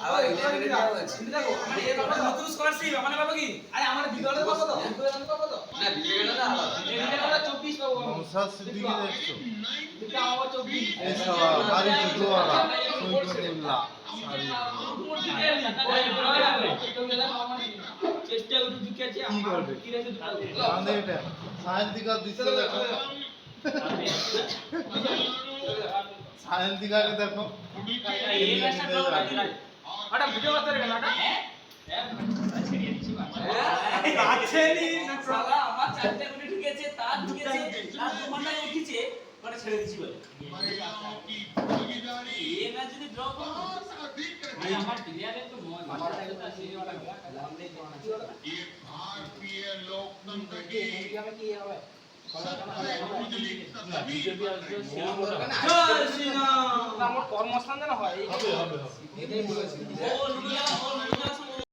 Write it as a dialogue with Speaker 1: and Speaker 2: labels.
Speaker 1: আবার এটা হচ্ছে
Speaker 2: দেখো মানে এর বাবা নতুন স্কলারশিপ মানে বাবা কি আরে আমার বিদ্যালয়ের বাবা তো বিদ্যালয়ের বাবা তো
Speaker 1: না বিবেকানন্দ আলাদা
Speaker 2: বিদ্যালয়ের 24 পাবো আমি
Speaker 3: নওশাদ সিদ্দিকী দেখছো
Speaker 2: এটা আমার 24
Speaker 3: এই শালা গাড়ি জুজুয়ালা সৈয়দুল্লাহ
Speaker 2: চেষ্টা করে ঢুকেছে
Speaker 3: কি করবে?
Speaker 2: কি রেখে
Speaker 3: মানে এটা সায়েন্তিকা দিচ্ছে দেখো সায়েন্তিকাকে দেখো
Speaker 2: এই গাছটা করো না আটা ভিডিও করতে রে না আছে নি
Speaker 4: শালা আমার 4টা করে ঢুকেছে তার ঢুকেছে তার দোকানটায় উঠেছে মানে ছেড়ে দিছি বলে এই ম্যাচ যদি ড্র করব ভাই আমার প্লেয়ারের তো মন আমার একটা সিরিয়াল লাগা লামলে করোনা
Speaker 5: ये भारतीय लोकतंत्र की
Speaker 2: জয় শ্রীরাম আমার কর্মস্থান যেন হয়
Speaker 3: হবে হবে
Speaker 2: এটাই বলেছি
Speaker 4: ও লুডু